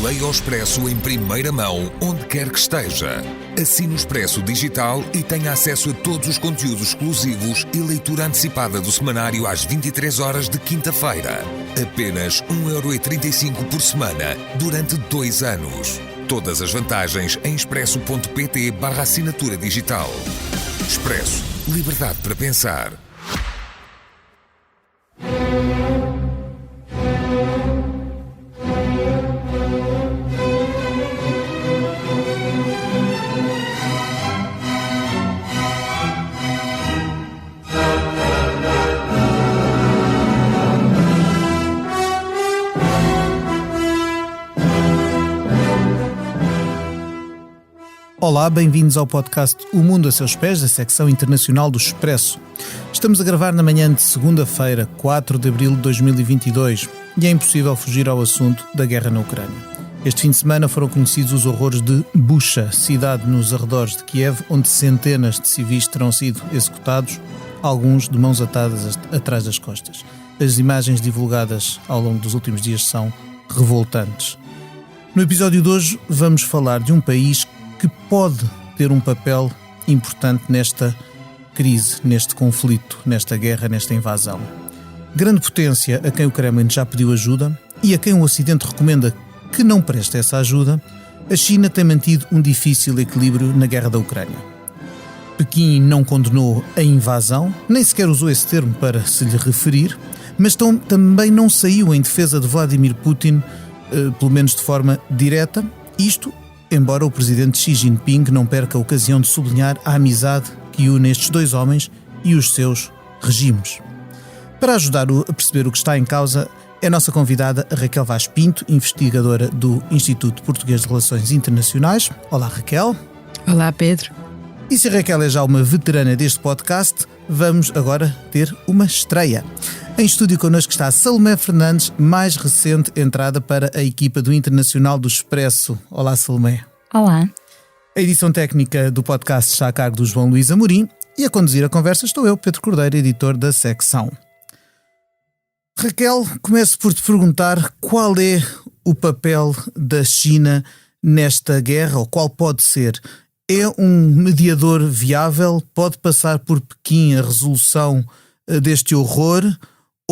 Leia o Expresso em primeira mão, onde quer que esteja. Assine o Expresso Digital e tenha acesso a todos os conteúdos exclusivos e leitura antecipada do semanário às 23 horas de quinta-feira. Apenas 1,35€ por semana, durante 2 anos. Todas as vantagens em expresso.pt/assinatura digital. Expresso. Liberdade para pensar. Olá, bem-vindos ao podcast O Mundo a Seus Pés, da secção internacional do Expresso. Estamos a gravar na manhã de segunda-feira, 4 de abril de 2022, e é impossível fugir ao assunto da guerra na Ucrânia. Este fim de semana foram conhecidos os horrores de Bucha, cidade nos arredores de Kiev, onde centenas de civis terão sido executados, alguns de mãos atadas atrás das costas. As imagens divulgadas ao longo dos últimos dias são revoltantes. No episódio de hoje vamos falar de um país que pode ter um papel importante nesta crise, neste conflito, nesta guerra, nesta invasão. Grande potência a quem o Kremlin já pediu ajuda e a quem o Ocidente recomenda que não preste essa ajuda, a China tem mantido um difícil equilíbrio na guerra da Ucrânia. Pequim não condenou a invasão, nem sequer usou esse termo para se lhe referir, mas também não saiu em defesa de Vladimir Putin, pelo menos de forma direta, isto embora o presidente Xi Jinping não perca a ocasião de sublinhar a amizade que une estes dois homens e os seus regimes. Para ajudar a perceber o que está em causa, é a nossa convidada a Raquel Vaz Pinto, investigadora do Instituto Português de Relações Internacionais. Olá, Raquel. Olá, Pedro. E se a Raquel é já uma veterana deste podcast, vamos agora ter uma estreia. Em estúdio connosco está Salomé Fernandes, mais recente entrada para a equipa do Internacional do Expresso. Olá, Salomé. Olá. A edição técnica do podcast está a cargo do João Luís Amorim e a conduzir a conversa estou eu, Pedro Cordeiro, editor da secção. Raquel, começo por te perguntar qual é o papel da China nesta guerra, ou qual pode ser. É um mediador viável? Pode passar por Pequim a resolução deste horror?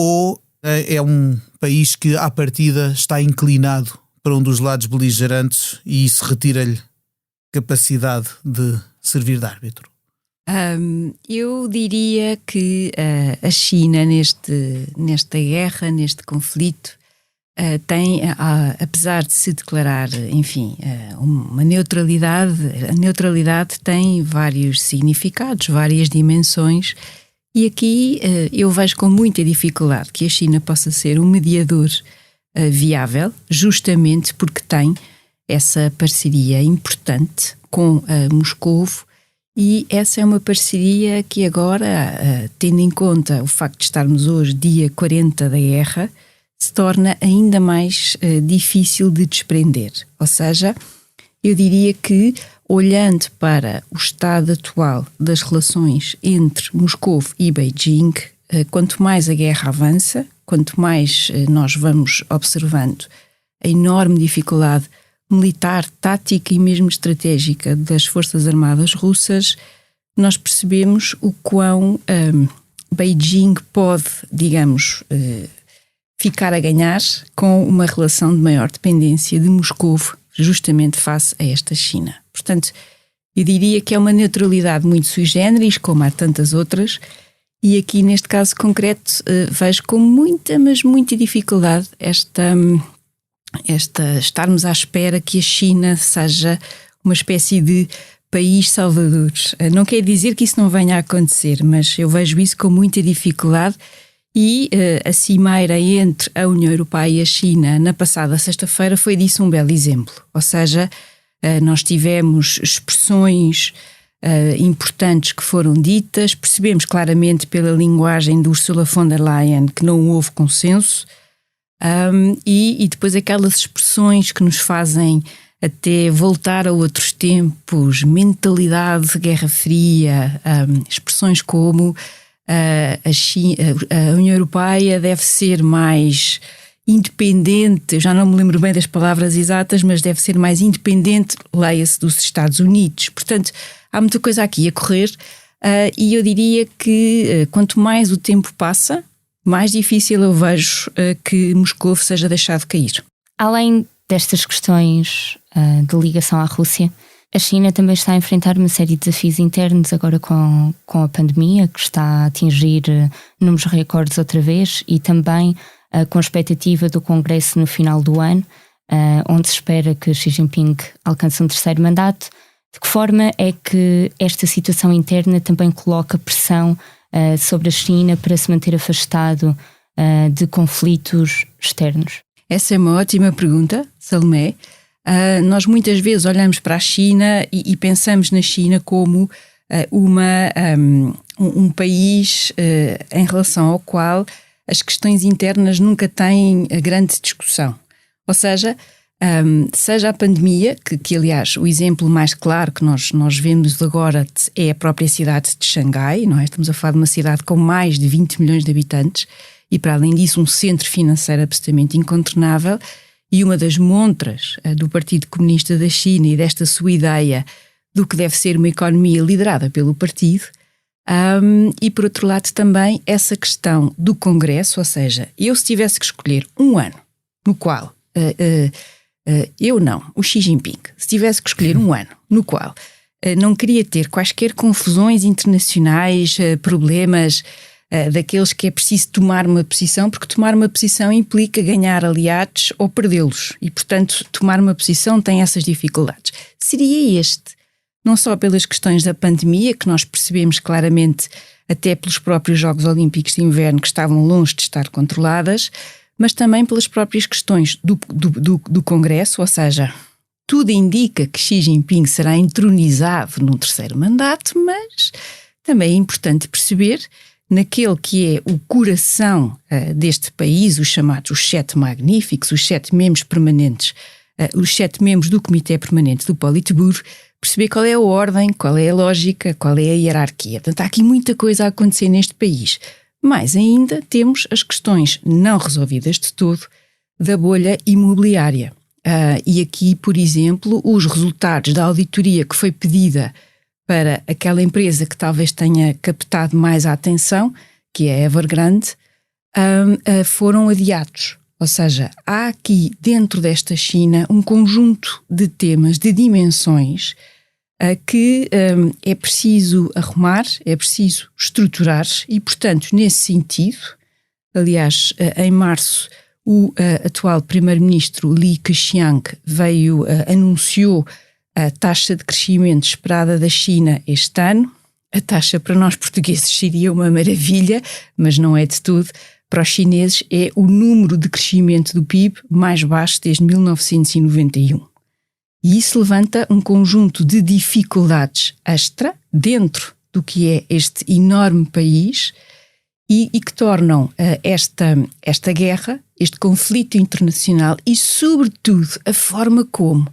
Ou é um país que, à partida, está inclinado para um dos lados beligerantes e isso retira-lhe capacidade de servir de árbitro? Eu diria que a China, nesta guerra, neste conflito, tem, apesar de se declarar, enfim, uma neutralidade, a neutralidade tem vários significados, várias dimensões. E aqui eu vejo com muita dificuldade que a China possa ser um mediador viável, justamente porque tem essa parceria importante com Moscovo, e essa é uma parceria que agora, tendo em conta o facto de estarmos hoje, dia 40 da guerra, se torna ainda mais difícil de desprender. Ou seja, eu diria que, olhando para o estado atual das relações entre Moscovo e Beijing, quanto mais a guerra avança, quanto mais nós vamos observando a enorme dificuldade militar, tática e mesmo estratégica das Forças Armadas russas, nós percebemos o quão Beijing pode, digamos, ficar a ganhar com uma relação de maior dependência de Moscovo, justamente face a esta China. Portanto, eu diria que é uma neutralidade muito sui generis, como há tantas outras, e aqui neste caso concreto vejo com muita, mas muita dificuldade estarmos à espera que a China seja uma espécie de país salvador. Não quer dizer que isso não venha a acontecer, mas eu vejo isso com muita dificuldade. E a cimeira entre a União Europeia e a China na passada sexta-feira foi disso um belo exemplo. Ou seja, nós tivemos expressões importantes que foram ditas, percebemos claramente pela linguagem de Ursula von der Leyen que não houve consenso, e depois aquelas expressões que nos fazem até voltar a outros tempos, mentalidade de Guerra Fria, expressões como a União Europeia deve ser mais independente, eu já não me lembro bem das palavras exatas, mas deve ser mais independente, leia-se, dos Estados Unidos. Portanto, há muita coisa aqui a correr e eu diria que quanto mais o tempo passa, mais difícil eu vejo que Moscou seja deixado cair. Além destas questões de ligação à Rússia, a China também está a enfrentar uma série de desafios internos agora com a pandemia, que está a atingir números recordes outra vez, e também com a expectativa do Congresso no final do ano, onde se espera que Xi Jinping alcance um terceiro mandato. De que forma é que esta situação interna também coloca pressão sobre a China para se manter afastado de conflitos externos? Essa é uma ótima pergunta, Salomé. Nós muitas vezes olhamos para a China e pensamos na China como um país em relação ao qual as questões internas nunca têm grande discussão. Ou seja, seja a pandemia, que aliás o exemplo mais claro que nós vemos agora é a própria cidade de Xangai, não é? Estamos a falar de uma cidade com mais de 20 milhões de habitantes e, para além disso, um centro financeiro absolutamente incontornável, e uma das montras do Partido Comunista da China e desta sua ideia do que deve ser uma economia liderada pelo partido. E por outro lado também essa questão do Congresso, ou seja, eu se tivesse que escolher um ano no qual, o Xi Jinping, se tivesse que escolher um ano no qual não queria ter quaisquer confusões internacionais, problemas daqueles que é preciso tomar uma posição, porque tomar uma posição implica ganhar aliados ou perdê-los, e portanto tomar uma posição tem essas dificuldades. Seria este. Não só pelas questões da pandemia, que nós percebemos claramente até pelos próprios Jogos Olímpicos de Inverno, que estavam longe de estar controladas, mas também pelas próprias questões do Congresso, ou seja, tudo indica que Xi Jinping será entronizado num terceiro mandato, mas também é importante perceber, naquele que é o coração deste país, os chamados os 7 magníficos, os 7 membros permanentes, os 7 membros do Comitê Permanente do Politburo, perceber qual é a ordem, qual é a lógica, qual é a hierarquia. Portanto, há aqui muita coisa a acontecer neste país. Mais ainda, temos as questões não resolvidas de todo da bolha imobiliária. E aqui, por exemplo, os resultados da auditoria que foi pedida para aquela empresa que talvez tenha captado mais a atenção, que é a Evergrande, foram adiados. Ou seja, há aqui dentro desta China um conjunto de temas, de dimensões que é preciso arrumar, é preciso estruturar e, portanto, nesse sentido, aliás, em março, o atual primeiro-ministro Li Keqiang anunciou a taxa de crescimento esperada da China este ano. A taxa para nós portugueses seria uma maravilha, mas não é de tudo. Para os chineses é o número de crescimento do PIB mais baixo desde 1991. E isso levanta um conjunto de dificuldades extra dentro do que é este enorme país e que tornam esta guerra, este conflito internacional e, sobretudo, a forma como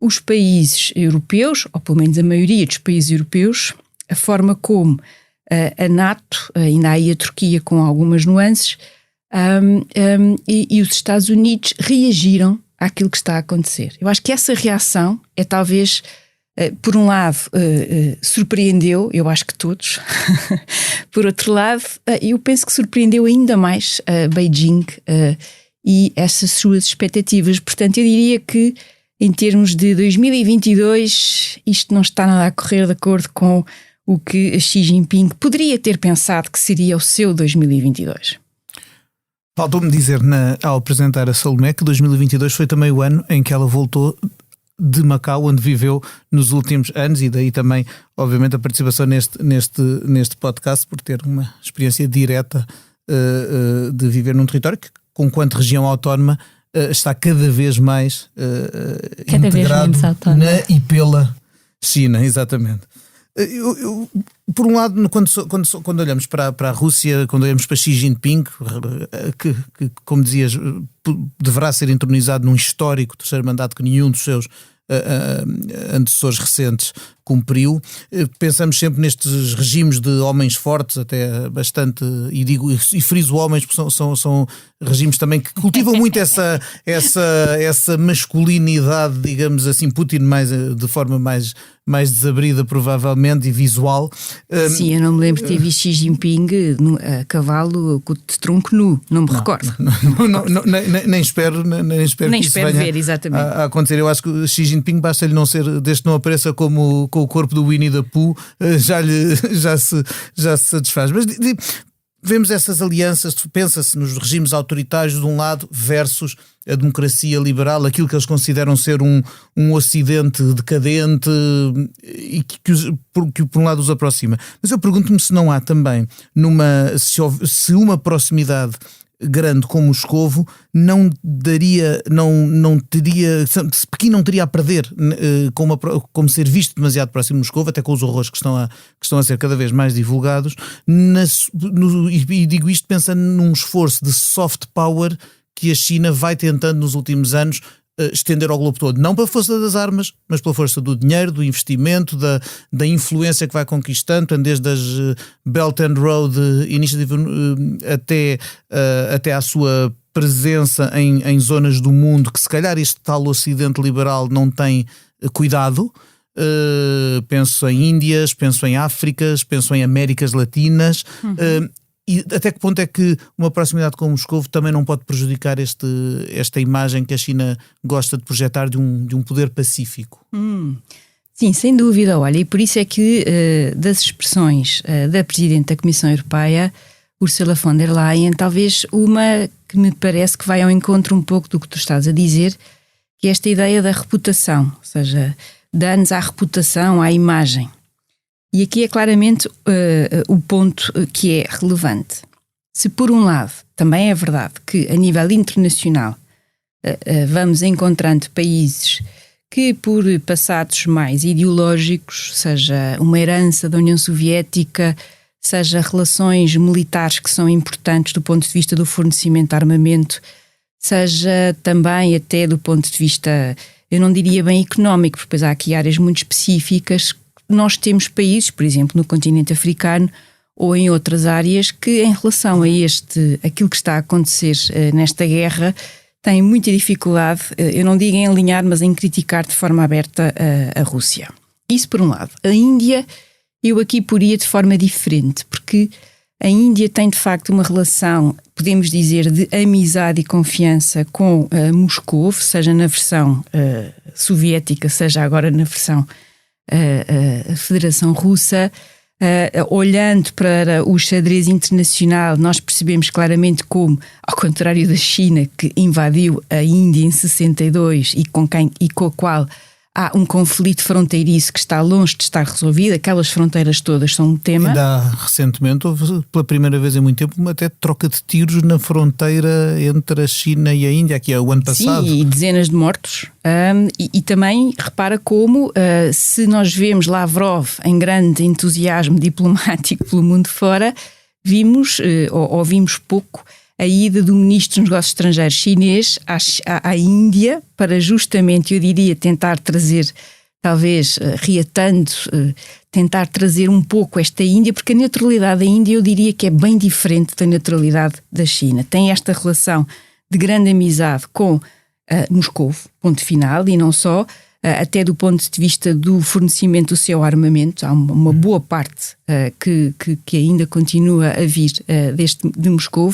os países europeus, ou pelo menos a maioria dos países europeus, a forma como a NATO, ainda há aí a Turquia com algumas nuances, e os Estados Unidos reagiram àquilo que está a acontecer. Eu acho que essa reação é talvez, por um lado, surpreendeu, eu acho que todos, por outro lado, eu penso que surpreendeu ainda mais Beijing e essas suas expectativas. Portanto, eu diria que em termos de 2022, isto não está nada a correr de acordo com o que Xi Jinping poderia ter pensado que seria o seu 2022. Faltou-me dizer ao apresentar a Salomé que 2022 foi também o ano em que ela voltou de Macau, onde viveu nos últimos anos, e daí também, obviamente, a participação neste podcast, por ter uma experiência direta de viver num território que, conquanto região autónoma, está cada vez mais integrado na e pela China, exatamente. Por um lado, quando olhamos para a Rússia, quando olhamos para Xi Jinping, que como dizias, deverá ser entronizado num histórico terceiro mandato que nenhum dos seus antecessores recentes cumpriu. Pensamos sempre nestes regimes de homens fortes, até bastante, e friso homens, porque são regimes também que cultivam muito essa masculinidade, digamos assim, Putin de forma mais desabrida provavelmente e visual. Sim, eu não me lembro de ter visto Xi Jinping a cavalo de tronco nu, não me recordo. Nem espero que isso venha ver, exatamente. a acontecer. Eu acho que Xi Jinping basta-lhe não ser, desde que não apareça com o corpo do Winnie the Pooh, já se satisfaz. Mas vemos essas alianças, pensa-se nos regimes autoritários de um lado versus a democracia liberal, aquilo que eles consideram ser um ocidente decadente e que por um lado os aproxima. Mas eu pergunto-me se não há também, se uma proximidade grande como Moscovo não teria, se Pequim não teria a perder como ser visto demasiado próximo de Moscovo, até com os horrores que estão a ser cada vez mais divulgados, e digo isto pensando num esforço de soft power que a China vai tentando nos últimos anos estender ao globo todo, não pela força das armas, mas pela força do dinheiro, do investimento, da influência que vai conquistando, desde as Belt and Road Initiative até à sua presença em zonas do mundo que se calhar este tal ocidente liberal não tem cuidado. Penso em Índias, penso em Áfricas, penso em Américas Latinas. E até que ponto é que uma proximidade com Moscovo também não pode prejudicar esta imagem que a China gosta de projetar de um poder pacífico? Sim, sem dúvida. Olha, e por isso é que das expressões da Presidente da Comissão Europeia, Ursula von der Leyen, talvez uma que me parece que vai ao encontro um pouco do que tu estás a dizer, que é esta ideia da reputação, ou seja, danos à reputação, à imagem. E aqui é claramente o ponto que é relevante. Se por um lado também é verdade que a nível internacional vamos encontrando países que por passados mais ideológicos, seja uma herança da União Soviética, seja relações militares que são importantes do ponto de vista do fornecimento de armamento, seja também até do ponto de vista, eu não diria bem económico, porque depois há aqui áreas muito específicas. Nós temos países, por exemplo, no continente africano ou em outras áreas que, em relação a aquilo que está a acontecer nesta guerra, têm muita dificuldade, eu não digo em alinhar, mas em criticar de forma aberta a Rússia. Isso por um lado. A Índia, eu aqui poria de forma diferente, porque a Índia tem de facto uma relação, podemos dizer, de amizade e confiança com Moscou, seja na versão soviética, seja agora na versão a Federação Russa. Olhando para o xadrez internacional, nós percebemos claramente como, ao contrário da China, que invadiu a Índia em 62 e com a qual há um conflito fronteiriço que está longe de estar resolvido, aquelas fronteiras todas são um tema. Ainda recentemente houve, pela primeira vez em muito tempo, uma até troca de tiros na fronteira entre a China e a Índia, aqui é o ano passado. Sim, e dezenas de mortos. E também repara como, se nós vemos Lavrov em grande entusiasmo diplomático pelo mundo fora, vimos pouco a ida do Ministro dos Negócios Estrangeiros chinês à Índia para justamente, eu diria, tentar trazer, talvez reatando, tentar trazer um pouco esta Índia, porque a neutralidade da Índia eu diria que é bem diferente da neutralidade da China. Tem esta relação de grande amizade com Moscou, ponto final, e não só, até do ponto de vista do fornecimento do seu armamento. Há uma boa parte que ainda continua a vir de Moscou.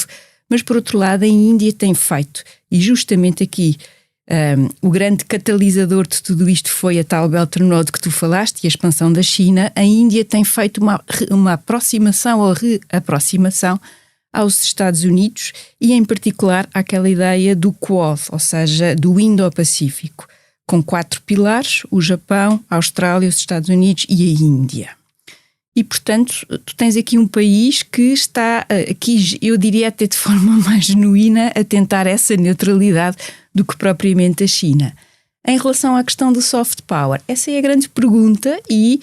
Mas, por outro lado, a Índia tem feito, e justamente aqui o grande catalisador de tudo isto foi a tal Belt and Road que tu falaste e a expansão da China. A Índia tem feito uma aproximação ou reaproximação aos Estados Unidos e, em particular, àquela ideia do Quad, ou seja, do Indo-Pacífico, com 4 pilares: o Japão, a Austrália, os Estados Unidos e a Índia. E, portanto, tu tens aqui um país que está, aqui eu diria até de forma mais genuína, a tentar essa neutralidade do que propriamente a China. Em relação à questão do soft power, essa é a grande pergunta e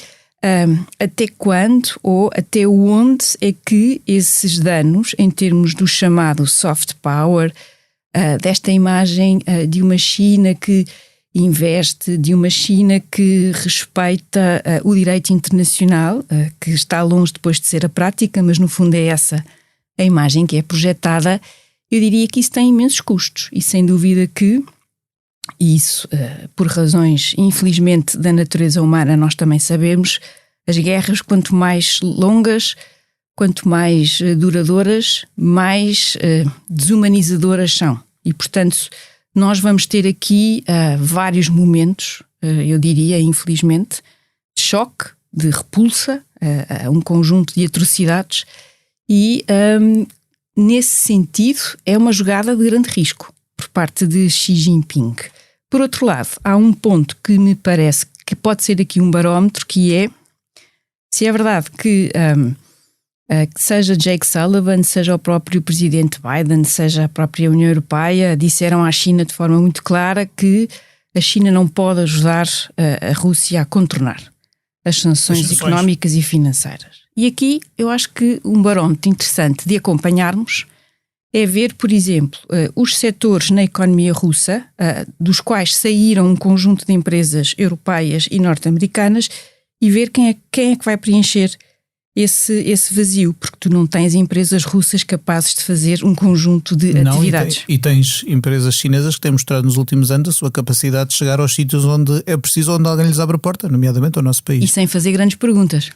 até quando ou até onde é que esses danos, em termos do chamado soft power, desta imagem de uma China que investe de uma China que respeita o direito internacional, que está longe depois de ser a prática, mas no fundo é essa a imagem que é projetada. Eu diria que isso tem imensos custos e sem dúvida que isso, por razões infelizmente da natureza humana, nós também sabemos, as guerras quanto mais longas, quanto mais duradouras, mais desumanizadoras são. E portanto nós vamos ter aqui vários momentos, eu diria, infelizmente, de choque, de repulsa, um conjunto de atrocidades e, nesse sentido, é uma jogada de grande risco por parte de Xi Jinping. Por outro lado, há um ponto que me parece que pode ser aqui um barómetro, que é, se é verdade que seja Jake Sullivan, seja o próprio presidente Biden, seja a própria União Europeia, disseram à China de forma muito clara que a China não pode ajudar a Rússia a contornar as sanções económicas e financeiras. E aqui eu acho que um barómetro interessante de acompanharmos é ver, por exemplo, os setores na economia russa, dos quais saíram um conjunto de empresas europeias e norte-americanas, e ver quem é que vai preencher esse vazio, porque tu não tens empresas russas capazes de fazer um conjunto de atividades. E tens empresas chinesas que têm mostrado nos últimos anos a sua capacidade de chegar aos sítios onde é preciso, onde alguém lhes abre a porta, nomeadamente ao nosso país. E sem fazer grandes perguntas.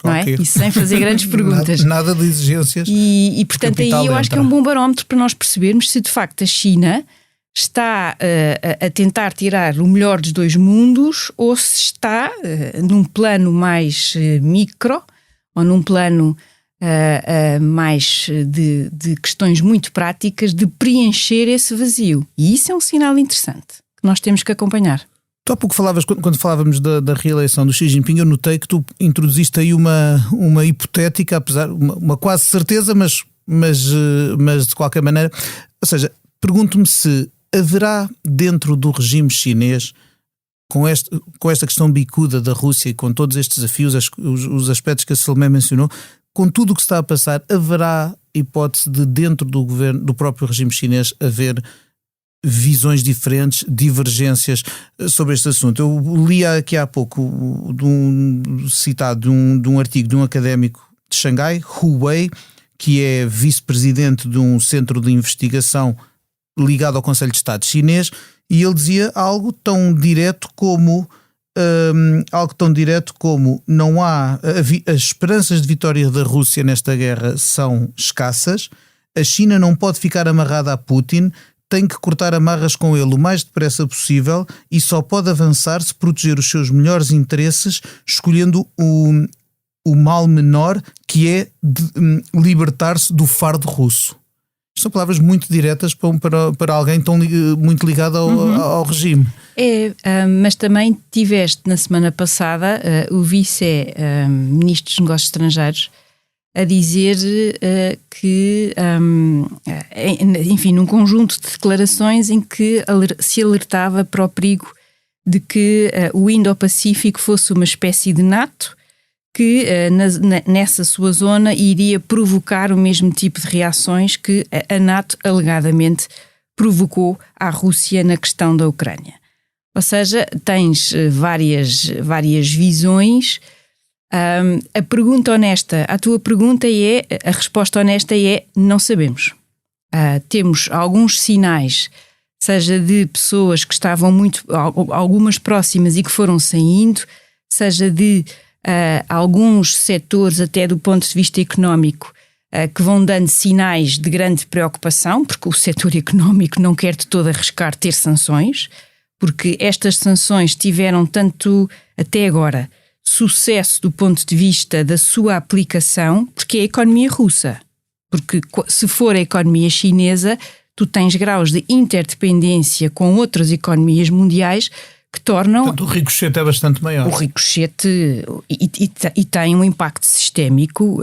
Não é? E sem fazer grandes perguntas. Nada de exigências. E portanto aí eu acho que é um bom barómetro para nós percebermos se de facto a China está a tentar tirar o melhor dos dois mundos ou se está num plano mais micro ou num plano mais de questões muito práticas de preencher esse vazio. E isso é um sinal interessante que nós temos que acompanhar. Tu há pouco falavas, quando falávamos da reeleição do Xi Jinping, eu notei que tu introduziste aí uma hipotética, apesar uma quase certeza, mas de qualquer maneira. Ou seja, pergunto-me se haverá dentro do regime chinês, com esta questão bicuda da Rússia e com todos estes desafios, os aspectos que a Salomé mencionou, com tudo o que está a passar, haverá hipótese de dentro do governo, do próprio regime chinês, haver visões diferentes, divergências sobre este assunto? Eu li aqui há pouco citado de um artigo de um académico de Xangai, Hu Wei, que é vice-presidente de um centro de investigação ligado ao Conselho de Estado chinês, e ele dizia algo tão direto como não há as esperanças de vitória da Rússia nesta guerra são escassas, a China não pode ficar amarrada a Putin, tem que cortar amarras com ele o mais depressa possível e só pode avançar se proteger os seus melhores interesses, escolhendo o mal menor, que é libertar-se do fardo russo. São palavras muito diretas para alguém tão muito ligado ao regime. Mas também tiveste na semana passada o vice-ministro dos Negócios Estrangeiros a dizer que, enfim, num conjunto de declarações em que se alertava para o perigo de que o Indo-Pacífico fosse uma espécie de NATO que nessa sua zona iria provocar o mesmo tipo de reações que a NATO alegadamente provocou à Rússia na questão da Ucrânia. Ou seja, tens várias visões. A pergunta honesta, a tua pergunta a resposta honesta é: não sabemos. Temos alguns sinais, seja de pessoas que estavam algumas próximas e que foram saindo, seja de alguns setores, até do ponto de vista económico, que vão dando sinais de grande preocupação, porque o setor económico não quer de todo arriscar ter sanções, porque estas sanções tiveram tanto, até agora, sucesso do ponto de vista da sua aplicação, porque é a economia russa. Porque se for a economia chinesa, tu tens graus de interdependência com outras economias mundiais que tornam... Portanto, o ricochete é bastante maior. O ricochete e tem um impacto sistémico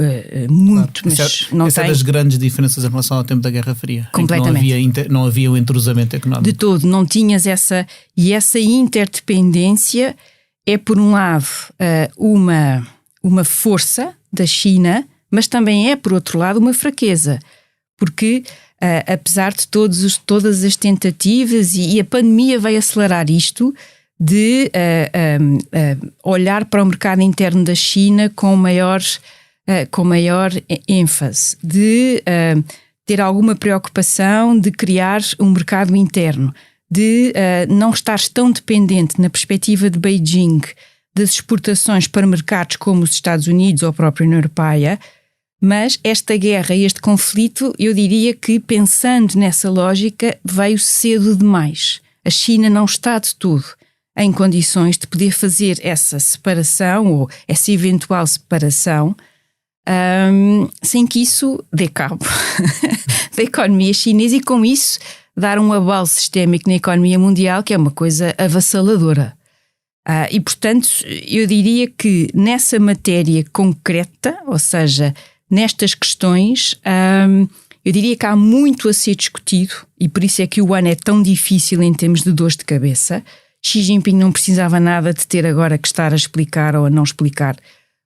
muito, claro, mas não essa tem... é das grandes diferenças em relação ao tempo da Guerra Fria. Completamente. Não havia o entrosamento económico. De todo, não tinhas essa... E essa interdependência é, por um lado, uma força da China, mas também é, por outro lado, uma fraqueza. Porque apesar de todas as tentativas, e a pandemia veio acelerar isto, de olhar para o mercado interno da China com maior ênfase, de ter alguma preocupação de criar um mercado interno, de não estar tão dependente na perspectiva de Beijing das exportações para mercados como os Estados Unidos ou a própria União Europeia. Mas esta guerra e este conflito, eu diria que, pensando nessa lógica, veio cedo demais. A China não está de todo em condições de poder fazer essa separação ou essa eventual separação sem que isso dê cabo da economia chinesa e, com isso, dar um abalo sistémico na economia mundial, que é uma coisa avassaladora. E, portanto, eu diria que nessa matéria concreta, ou seja, nestas questões, eu diria que há muito a ser discutido, e por isso é que o ano é tão difícil em termos de dores de cabeça. Xi Jinping não precisava nada de ter agora que estar a explicar ou a não explicar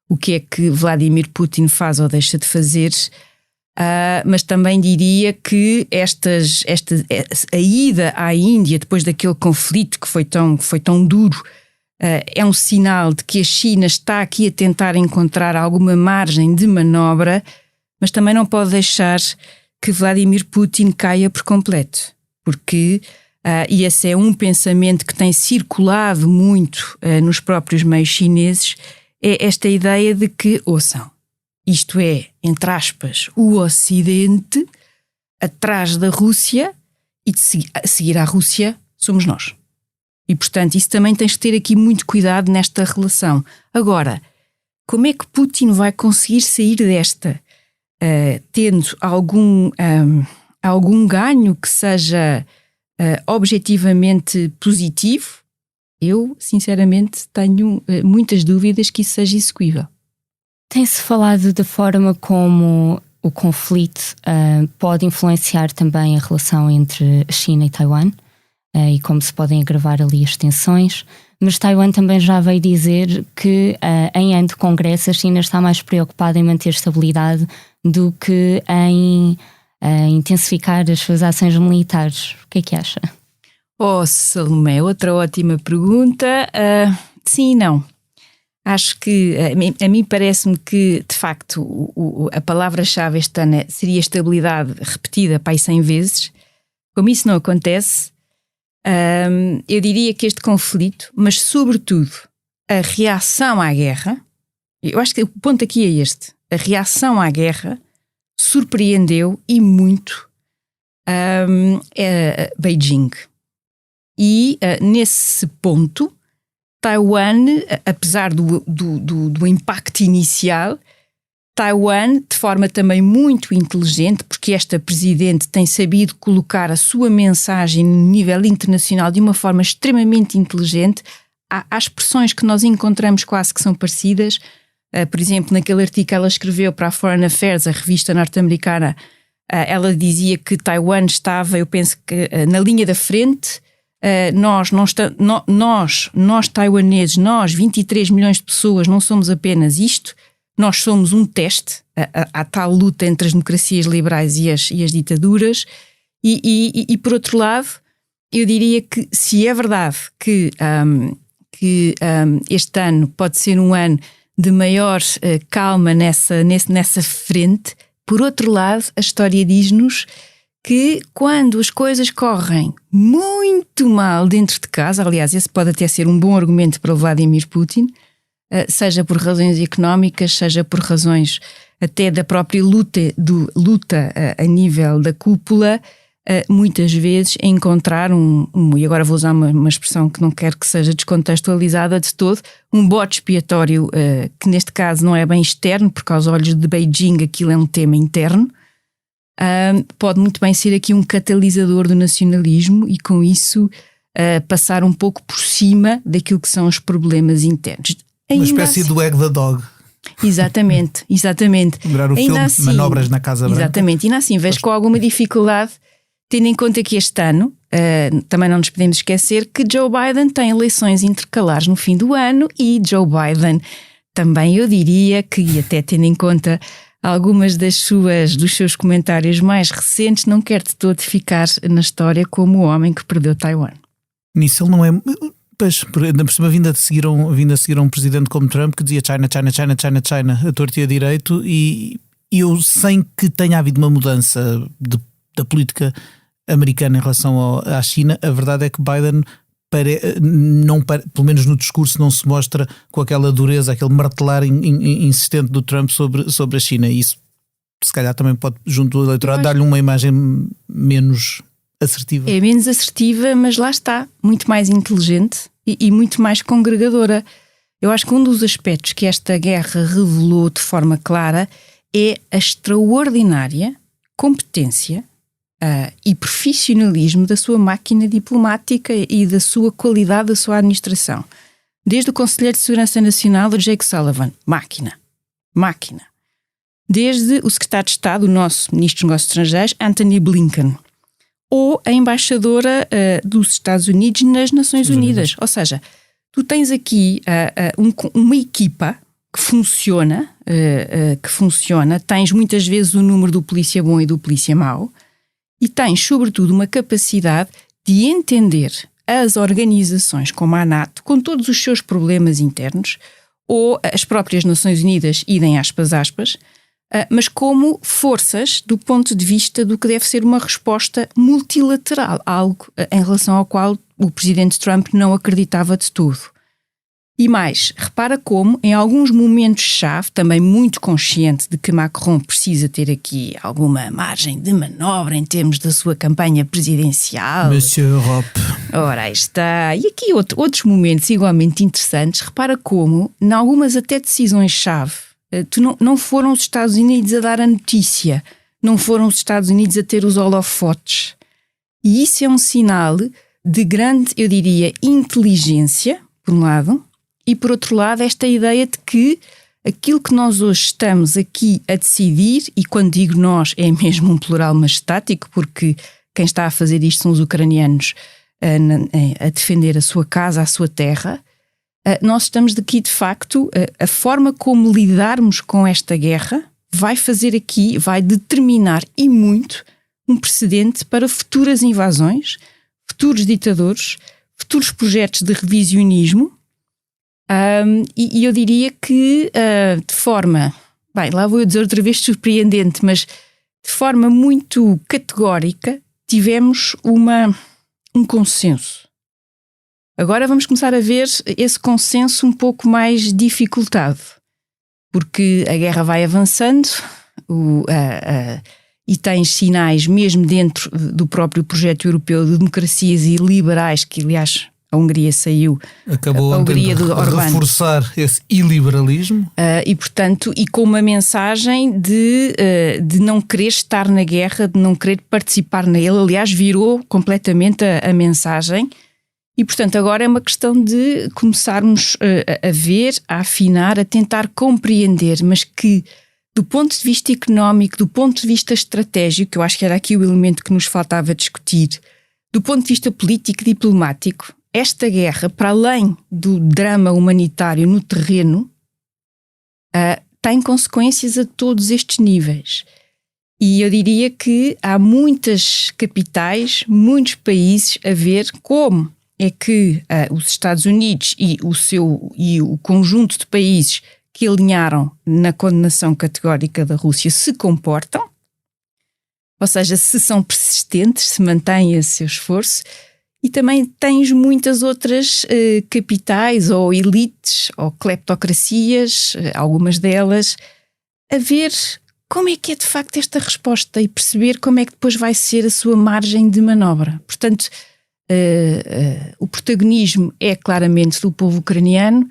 o que é que Vladimir Putin faz ou deixa de fazer, mas também diria que a ida à Índia depois daquele conflito que foi tão duro, é um sinal de que a China está aqui a tentar encontrar alguma margem de manobra, mas também não pode deixar que Vladimir Putin caia por completo, porque e esse é um pensamento que tem circulado muito nos próprios meios chineses, é esta ideia de que, ouçam, isto é, entre aspas, o Ocidente atrás da Rússia, e de seguir à Rússia somos nós. E, portanto, isso também tens de ter aqui muito cuidado nesta relação. Agora, como é que Putin vai conseguir sair desta tendo algum ganho que seja objetivamente positivo? Eu, sinceramente, tenho muitas dúvidas que isso seja execuível. Tem-se falado da forma como o conflito pode influenciar também a relação entre a China e Taiwan, e como se podem agravar ali as tensões, mas Taiwan também já veio dizer que em ano de congresso a China está mais preocupada em manter estabilidade do que em intensificar as suas ações militares. O que é que acha? Oh, Salomé, outra ótima pergunta. Sim e não. Acho que, a mim parece-me que, de facto, a palavra-chave este ano seria estabilidade repetida para aí 100 vezes. Como isso não acontece, eu diria que este conflito, mas sobretudo a reação à guerra, eu acho que o ponto aqui é este, a reação à guerra surpreendeu e muito Beijing. E nesse ponto, Taiwan, apesar do impacto inicial, Taiwan, de forma também muito inteligente, porque esta presidente tem sabido colocar a sua mensagem no nível internacional de uma forma extremamente inteligente, há expressões que nós encontramos quase que são parecidas. Por exemplo, naquele artigo que ela escreveu para a Foreign Affairs, a revista norte-americana, ela dizia que Taiwan estava, eu penso que na linha da frente. Nós taiwaneses, nós 23 milhões de pessoas, não somos apenas isto, nós somos um teste à tal luta entre as democracias liberais e as ditaduras, e por outro lado, eu diria que se é verdade que este ano pode ser um ano de maior calma nessa frente, por outro lado, a história diz-nos que quando as coisas correm muito mal dentro de casa, aliás, esse pode até ser um bom argumento para o Vladimir Putin, seja por razões económicas, seja por razões até da própria luta a nível da cúpula, muitas vezes encontrar e agora vou usar uma expressão que não quero que seja descontextualizada de todo, um bode expiatório que neste caso não é bem externo, porque aos olhos de Beijing aquilo é um tema interno, pode muito bem ser aqui um catalisador do nacionalismo e com isso passar um pouco por cima daquilo que são os problemas internos. Uma espécie do egg the dog. Exatamente. Lembrar o filme assim, Manobras na Casa Branca. Exatamente, ainda assim vejo com alguma dificuldade, tendo em conta que este ano, também não nos podemos esquecer que Joe Biden tem eleições intercalares no fim do ano e Joe Biden também eu diria que, até tendo em conta algumas dos seus comentários mais recentes, não quer de todo ficar na história como o homem que perdeu Taiwan. Nisso ele não é... Pois, ainda por cima vindo a seguir um presidente como Trump que dizia China, China, China, China, China, a torto e a direito, e eu, sem que tenha havido uma mudança da política americana em relação à China, a verdade é que Biden, pelo menos no discurso, não se mostra com aquela dureza, aquele martelar insistente do Trump sobre a China, e isso se calhar também pode, junto do eleitorado, dar-lhe uma imagem menos assertiva. É menos assertiva, mas lá está, muito mais inteligente e muito mais congregadora. Eu acho que um dos aspectos que esta guerra revelou de forma clara é a extraordinária competência e profissionalismo da sua máquina diplomática e da sua qualidade da sua administração. Desde o Conselheiro de Segurança Nacional, o Jake Sullivan, máquina. Desde o Secretário de Estado, o nosso Ministro dos Negócios Estrangeiros, Antony Blinken, ou a embaixadora dos Estados Unidos nas Nações Unidas. Ou seja, tu tens aqui uma equipa que funciona, tens muitas vezes o número do polícia bom e do polícia mau, e tens, sobretudo, uma capacidade de entender as organizações como a NATO, com todos os seus problemas internos, ou as próprias Nações Unidas, idem aspas, mas como forças do ponto de vista do que deve ser uma resposta multilateral, algo em relação ao qual o presidente Trump não acreditava de todo. E mais, repara como, em alguns momentos-chave, também muito consciente de que Macron precisa ter aqui alguma margem de manobra em termos da sua campanha presidencial. Monsieur Europe. Ora, aí está. E aqui outros momentos igualmente interessantes. Repara como, em algumas até decisões-chave, não foram os Estados Unidos a dar a notícia, não foram os Estados Unidos a ter os holofotes. E isso é um sinal de grande, eu diria, inteligência, por um lado, e por outro lado esta ideia de que aquilo que nós hoje estamos aqui a decidir, e quando digo nós é mesmo um plural majestático, porque quem está a fazer isto são os ucranianos a defender a sua casa, a sua terra. Nós estamos aqui, de facto, a forma como lidarmos com esta guerra vai determinar e muito um precedente para futuras invasões, futuros ditadores, futuros projetos de revisionismo, e eu diria que de forma, lá vou eu dizer outra vez surpreendente, mas de forma muito categórica tivemos um consenso. Agora vamos começar a ver esse consenso um pouco mais dificultado, porque a guerra vai avançando e tens sinais mesmo dentro do próprio projeto europeu de democracias e liberais, que aliás a Hungria saiu, acabou a Hungria do Orbán, reforçar esse iliberalismo. E portanto, e com uma mensagem de não querer estar na guerra, de não querer participar nele, aliás virou completamente a mensagem. E, portanto, agora é uma questão de começarmos a ver, a afinar, a tentar compreender, mas que, do ponto de vista económico, do ponto de vista estratégico, que eu acho que era aqui o elemento que nos faltava discutir, do ponto de vista político e diplomático, esta guerra, para além do drama humanitário no terreno, tem consequências a todos estes níveis. E eu diria que há muitas capitais, muitos países a ver como é que os Estados Unidos e o conjunto de países que alinharam na condenação categórica da Rússia se comportam, ou seja, se são persistentes, se mantêm esse seu esforço, e também tens muitas outras capitais ou elites ou cleptocracias, algumas delas, a ver como é que é de facto esta resposta e perceber como é que depois vai ser a sua margem de manobra. Portanto, o protagonismo é claramente do povo ucraniano.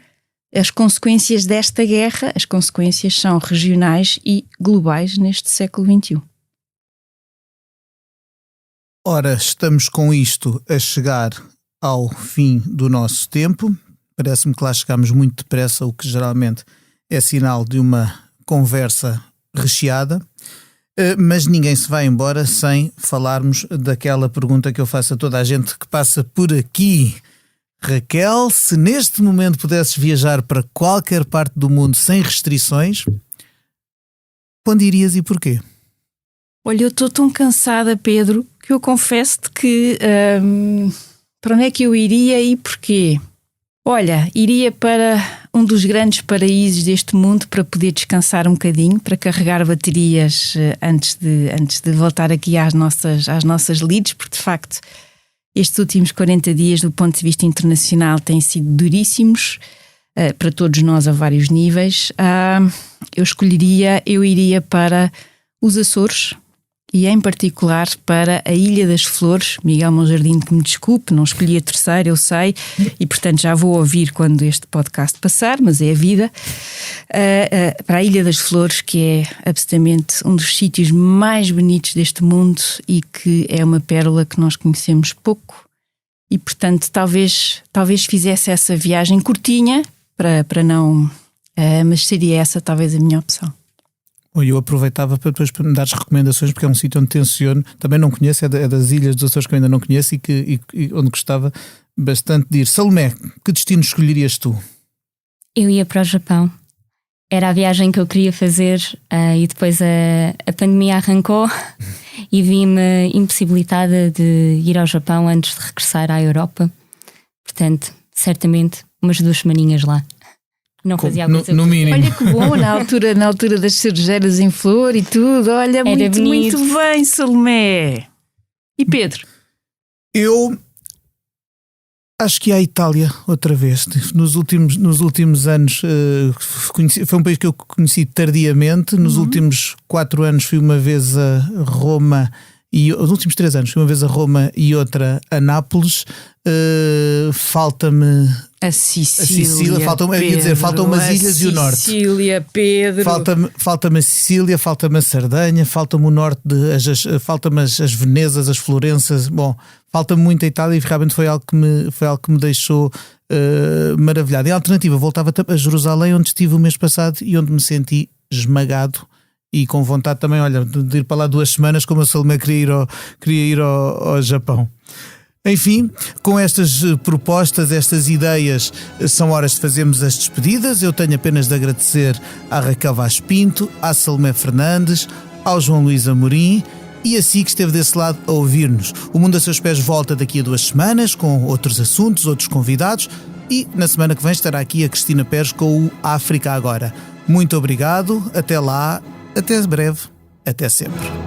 As consequências desta guerra, as consequências são regionais e globais neste século XXI. Ora, estamos com isto a chegar ao fim do nosso tempo. Parece-me que lá chegamos muito depressa, o que geralmente é sinal de uma conversa recheada. Mas ninguém se vai embora sem falarmos daquela pergunta que eu faço a toda a gente que passa por aqui. Raquel, se neste momento pudesses viajar para qualquer parte do mundo sem restrições, Para onde irias e porquê? Olha, eu estou tão cansada, Pedro, que eu confesso-te que para onde é que eu iria e porquê? Olha, iria para um dos grandes paraísos deste mundo para poder descansar um bocadinho, para carregar baterias antes de voltar aqui às nossas lides, porque de facto estes últimos 40 dias do ponto de vista internacional têm sido duríssimos para todos nós a vários níveis. Eu iria para os Açores e em particular para a Ilha das Flores. Miguel Monjardim, que me desculpe, não escolhi a terceira, eu sei, e portanto já vou ouvir quando este podcast passar, mas é a vida. Para a Ilha das Flores, que é absolutamente um dos sítios mais bonitos deste mundo e que é uma pérola que nós conhecemos pouco, e portanto talvez fizesse essa viagem curtinha para não... mas seria essa talvez a minha opção. Eu aproveitava para depois me dares recomendações, porque é um sítio onde tenciono, também não conheço, é das Ilhas dos Açores que eu ainda não conheço e onde gostava bastante de ir. Salomé, que destino escolherias tu? Eu ia para o Japão. Era a viagem que eu queria fazer e depois a pandemia arrancou e vi-me impossibilitada de ir ao Japão antes de regressar à Europa. Portanto, certamente umas 2 semaninhas lá. Não fazia coisa no mínimo. Olha que bom, na altura das cerejeiras em flor e tudo. Olha, muito bem, Salomé. E Pedro? Eu acho que é a Itália outra vez. Nos últimos anos foi um país que eu conheci tardiamente. Nos últimos 4 anos fui uma vez a Roma e os últimos 3 anos fui uma vez a Roma e outra a Nápoles. Falta-me a Sicília, faltam-me as ilhas e o norte. Sicília, Pedro. Falta-me a Sicília, falta-me a Sardenha, falta-me o norte, falta-me as Venezas, as Florenças. Bom, falta-me muito a Itália e realmente foi algo que me deixou maravilhado. Em alternativa, voltava a Jerusalém, onde estive o mês passado e onde me senti esmagado e com vontade também, olha, de ir para lá 2 semanas, como a Salomé queria ir ao Japão. Enfim, com estas propostas, estas ideias, são horas de fazermos as despedidas. Eu tenho apenas de agradecer à Raquel Vaz Pinto, à Salomé Fernandes, ao João Luís Amorim e a si que esteve desse lado a ouvir-nos. O Mundo a Seus Pés volta daqui a 2 semanas com outros assuntos, outros convidados e na semana que vem estará aqui a Cristina Pérez com o África Agora. Muito obrigado, até lá, até breve, até sempre.